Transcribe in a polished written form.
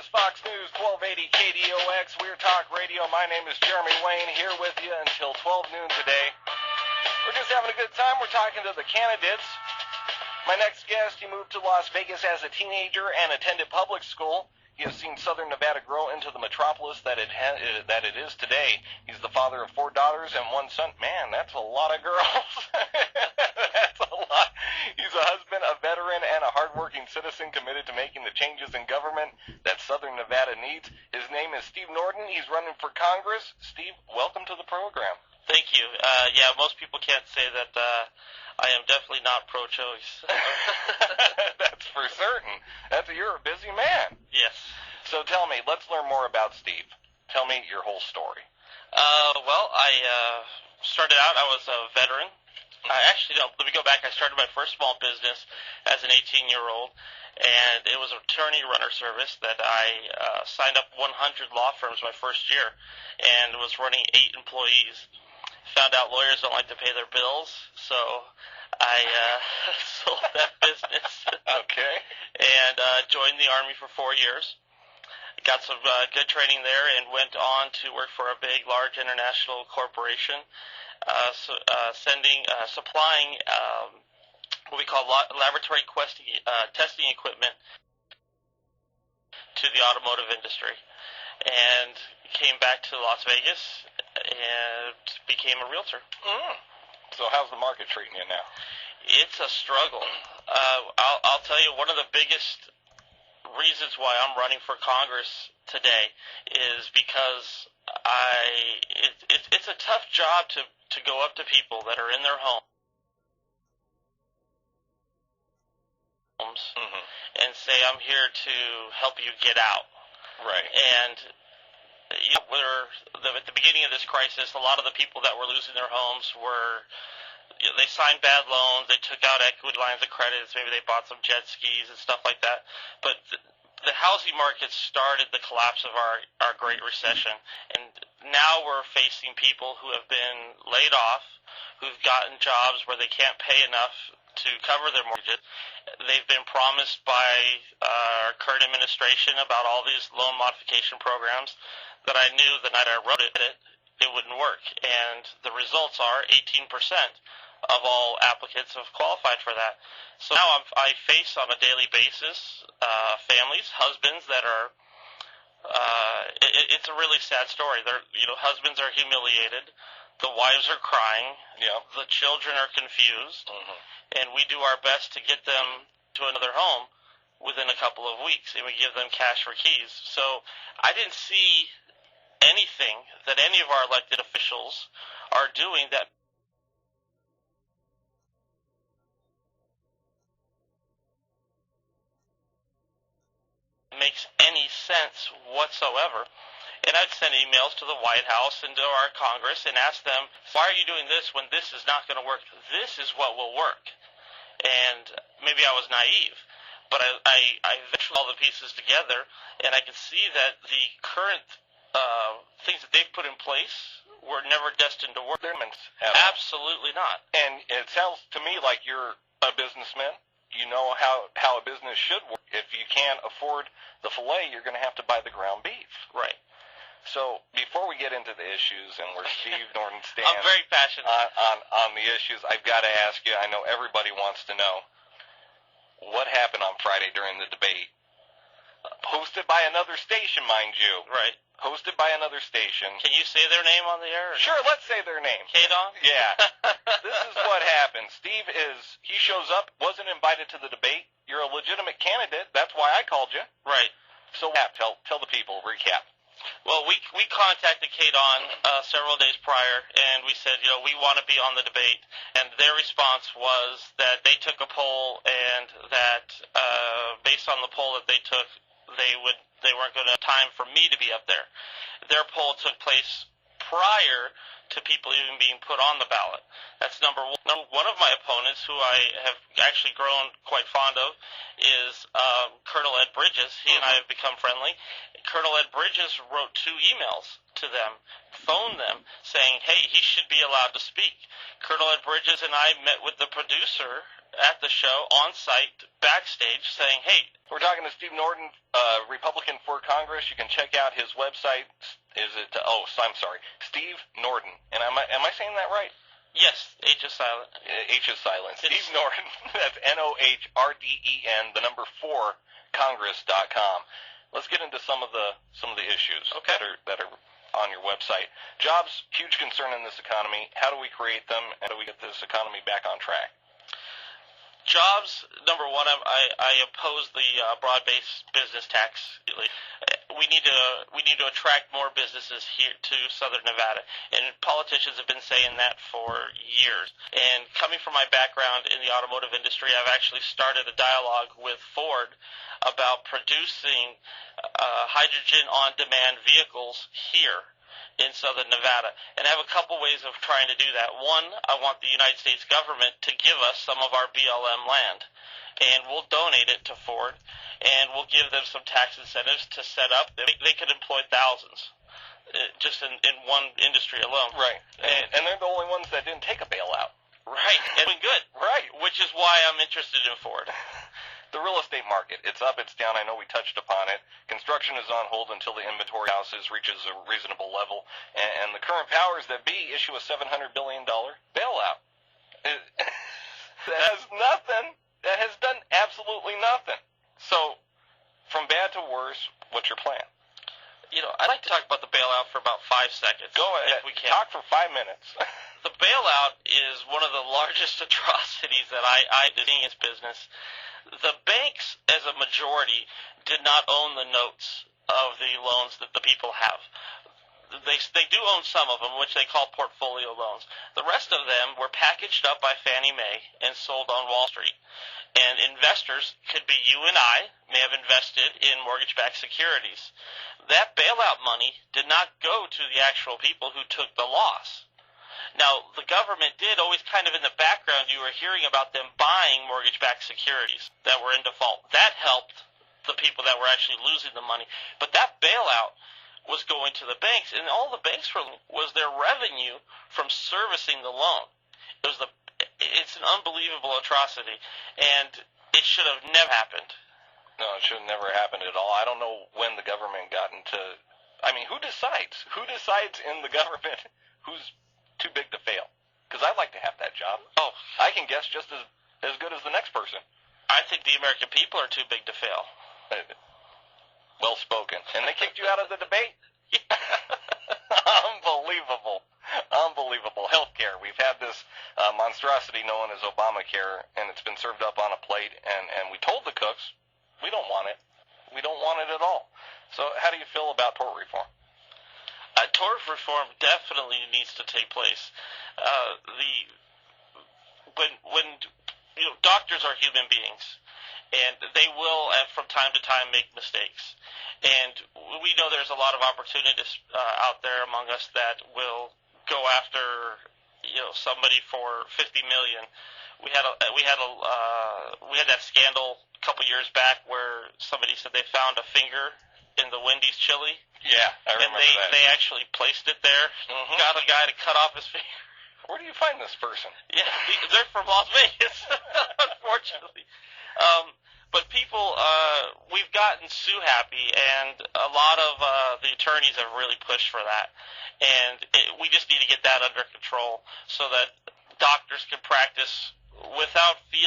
is Fox News 1280 KDOX, Weird Talk Radio. My name is Jeremy Wayne, here with you until 12 noon today. We're just having a good time. We're talking to the candidates. My next guest, he moved to Las Vegas as a teenager and attended public school. He has seen Southern Nevada grow into the metropolis that it is today. He's the father of 4 daughters and 1 son. Man, that's a lot of girls. That's a lot. He's a husband, a veteran, and a hardworking citizen committed to making the changes in government that Southern Nevada needs. His name is Steve Nohrden. He's running for Congress. Steve, welcome to the program. Thank you. Most people can't say that I am definitely not pro-choice. That's for certain. You're a busy man. Yes. So tell me, let's learn more about Steve. Tell me your whole story. I started out, I was a veteran. Let me go back. I started my first small business as an 18-year-old, and it was an attorney runner service that I signed up 100 law firms my first year and was running 8 employees. Found out lawyers don't like to pay their bills, so I sold that business. Okay. And joined the Army for 4 years. Got some good training there and went on to work for a big, large international corporation, supplying what we call laboratory testing equipment to the automotive industry. And came back to Las Vegas and became a realtor. So how's the market treating you now? It's a struggle. I'll tell you, one of the biggest reasons why I'm running for Congress today is because it's a tough job to go up to people that are in their homes and say, I'm here to help you get out. Right. And at the beginning of this crisis, a lot of the people that were losing their homes they signed bad loans, they took out equity lines of credit, maybe they bought some jet skis and stuff like that. But the housing market started the collapse of our Great Recession, and now we're facing people who have been laid off, who've gotten jobs where they can't pay enough to cover their mortgages. They've been promised by our current administration about all these loan modification programs that I knew the night I wrote it wouldn't work. And the results are 18% of all applicants have qualified for that. So now I face on a daily basis families, husbands that are it's a really sad story. Husbands are humiliated, the wives are crying, the children are confused, and we do our best to get them to another home within a couple of weeks, and we give them cash for keys. So I didn't see anything that any of our elected officials are doing that makes any sense whatsoever. And I'd send emails to the White House and to our Congress and ask them, why are you doing this when this is not going to work? This is what will work. And maybe I was naive, but I eventually all the pieces together, and I could see that the current things that they've put in place were never destined to work. Absolutely not. And it sounds to me like you're a businessman. You know how a business should work. If you can't afford the filet, you're going to have to buy the ground beef. Right. So before we get into the issues and where Steve Nohrden stands I'm very passionate on the issues, I've got to ask you, I know everybody wants to know, what happened on Friday during the debate? Hosted by another station, mind you. Right. Hosted by another station. Can you say their name on the air? Sure, let's say their name. K-Don? Yeah. This is what happened. Steve he shows up, wasn't invited to the debate. You're a legitimate candidate. That's why I called you. Right. So tell the people, recap. Well, we contacted K-Don several days prior, and we said, we want to be on the debate. And their response was that they took a poll, and that based on the poll that they took, they weren't going to have time for me to be up there. Their poll took place prior to people even being put on the ballot. That's number one. One of my opponents, who I have actually grown quite fond of, is Colonel Ed Bridges. He and I have become friendly. Colonel Ed Bridges wrote 2 emails to them, phoned them, saying, hey, he should be allowed to speak. Colonel Ed Bridges and I met with the producer at the show, on site, backstage, saying, hey. We're talking to Steve Nohrden, Republican for Congress. You can check out his website. I'm sorry, Steve Nohrden. And am I saying that right? Yes, H is silent. H is silent. Steve Nohrden, that's Nohrden, the number 4, Congress.com. Let's get into some of the issues that are on your website. Jobs, huge concern in this economy. How do we create them, and how do we get this economy back on track? Jobs, number one, I oppose the broad-based business tax. We need to attract more businesses here to Southern Nevada, and politicians have been saying that for years. And coming from my background in the automotive industry, I've actually started a dialogue with Ford about producing hydrogen on-demand vehicles here in Southern Nevada, and I have a couple ways of trying to do that. One, I want the United States government to give us some of our BLM land, and we'll donate it to Ford, and we'll give them some tax incentives to set up. They could employ thousands just in one industry alone. Right, and they're the only ones that didn't take a bailout. Right, and doing good. Right. Which is why I'm interested in Ford. The real estate market, it's up, it's down. I know we touched upon it. Construction is on hold until the inventory houses reaches a reasonable level. And the current powers that be issue a $700 billion bailout. That has nothing. That has done absolutely nothing. So, from bad to worse, what's your plan? I'd like to talk about the bailout for about 5 seconds. Go ahead. If we can. Talk for 5 minutes. The bailout is one of the largest atrocities that I did in this business. The banks, as a majority, did not own the notes of the loans that the people have. They do own some of them, which they call portfolio loans. The rest of them were packaged up by Fannie Mae and sold on Wall Street. And investors, could be you and I, may have invested in mortgage-backed securities. That bailout money did not go to the actual people who took the loss. Now, the government did always kind of in the background, you were hearing about them buying mortgage-backed securities that were in default. That helped the people that were actually losing the money. But that bailout was going to the banks, and all the banks was their revenue from servicing the loan. It's an unbelievable atrocity, and it should have never happened. No, it should have never happened at all. I don't know when the government got into... I mean, who decides? Who decides in the government who's too big to fail? Because I'd like to have that job. Oh, I can guess just as good as the next person. I think the American people are too big to fail. Well spoken. And they kicked you out of the debate? Unbelievable. Healthcare. We've had this monstrosity known as Obamacare, and it's been served up on a plate, and we told the cooks, we don't want it. We don't want it at all. So how do you feel about tort reform? Tort reform definitely needs to take place. When doctors are human beings, and they will, from time to time, make mistakes. And we know there's a lot of opportunities out there among us that will go after somebody for $50 million. We had that scandal a couple years back where somebody said they found a finger in the Wendy's chili. Yeah, I remember that. And they actually placed it there, got a guy to cut off his finger. Where do you find this person? Yeah, they're from Las Vegas, unfortunately. But people, we've gotten sue happy, and a lot of the attorneys have really pushed for that. And we just need to get that under control so that doctors can practice without feeling